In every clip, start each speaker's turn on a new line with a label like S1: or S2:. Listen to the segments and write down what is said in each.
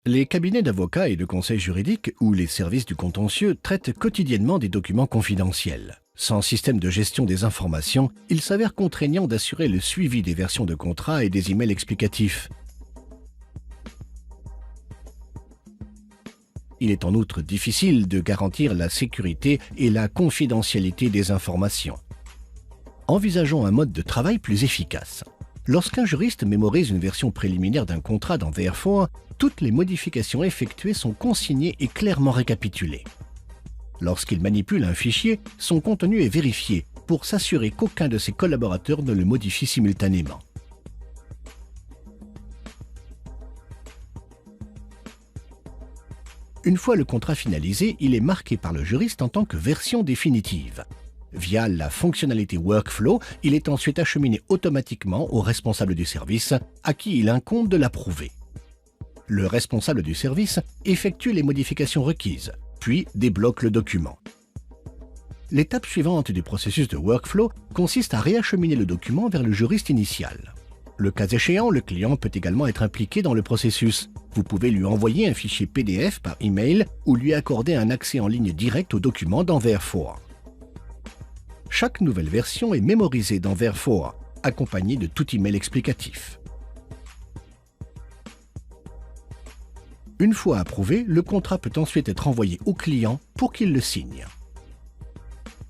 S1: Les cabinets d'avocats et de conseil juridique ou les services du contentieux traitent quotidiennement des documents confidentiels. Sans système de gestion des informations, il s'avère contraignant d'assurer le suivi des versions de contrats et des emails explicatifs. Il est en outre difficile de garantir la sécurité et la confidentialité des informations. Envisageons un mode de travail plus efficace. Lorsqu'un juriste mémorise une version préliminaire d'un contrat dans VR4, toutes les modifications effectuées sont consignées et clairement récapitulées. Lorsqu'il manipule un fichier, son contenu est vérifié pour s'assurer qu'aucun de ses collaborateurs ne le modifie simultanément. Une fois le contrat finalisé, il est marqué par le juriste en tant que version définitive. Via la fonctionnalité Workflow, il est ensuite acheminé automatiquement au responsable du service, à qui il incombe de l'approuver. Le responsable du service effectue les modifications requises, puis débloque le document. L'étape suivante du processus de Workflow consiste à réacheminer le document vers le juriste initial. Le cas échéant, le client peut également être impliqué dans le processus. Vous pouvez lui envoyer un fichier PDF par email ou lui accorder un accès en ligne direct au document dans VR4. Chaque nouvelle version est mémorisée dans VR4, accompagnée de tout email explicatif. Une fois approuvé, le contrat peut ensuite être envoyé au client pour qu'il le signe.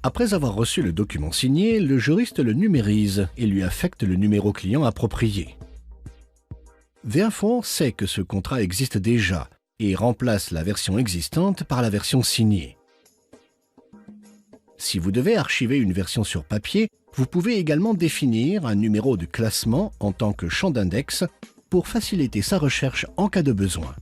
S1: Après avoir reçu le document signé, le juriste le numérise et lui affecte le numéro client approprié. VR4 sait que ce contrat existe déjà et remplace la version existante par la version signée. Si vous devez archiver une version sur papier, vous pouvez également définir un numéro de classement en tant que champ d'index pour faciliter sa recherche en cas de besoin.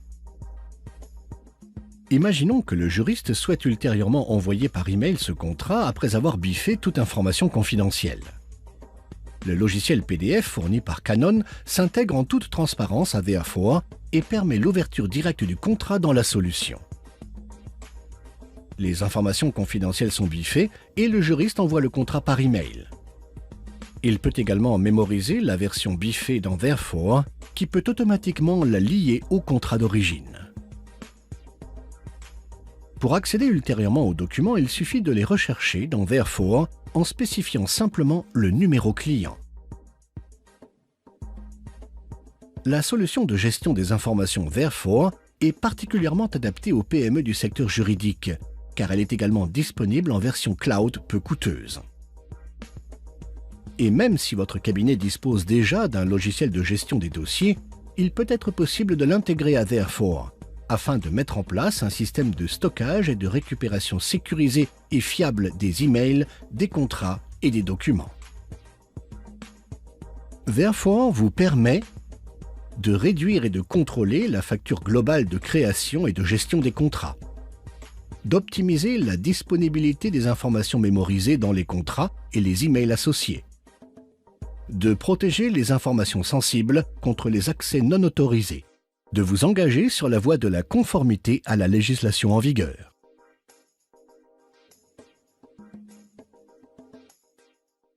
S1: Imaginons que le juriste souhaite ultérieurement envoyer par email ce contrat après avoir biffé toute information confidentielle. Le logiciel PDF fourni par Canon s'intègre en toute transparence à VR4 et permet l'ouverture directe du contrat dans la solution. Les informations confidentielles sont biffées et le juriste envoie le contrat par email. Il peut également mémoriser la version biffée dans VR4 qui peut automatiquement la lier au contrat d'origine. Pour accéder ultérieurement aux documents, il suffit de les rechercher dans VR4 en spécifiant simplement le numéro client. La solution de gestion des informations VR4 est particulièrement adaptée aux PME du secteur juridique, car elle est également disponible en version cloud peu coûteuse. Et même si votre cabinet dispose déjà d'un logiciel de gestion des dossiers, il peut être possible de l'intégrer à VR4, afin de mettre en place un système de stockage et de récupération sécurisé et fiable des emails, des contrats et des documents. VR4 vous permet de réduire et de contrôler la facture globale de création et de gestion des contrats, d'optimiser la disponibilité des informations mémorisées dans les contrats et les emails associés, de protéger les informations sensibles contre les accès non autorisés, de vous engager sur la voie de la conformité à la législation en vigueur.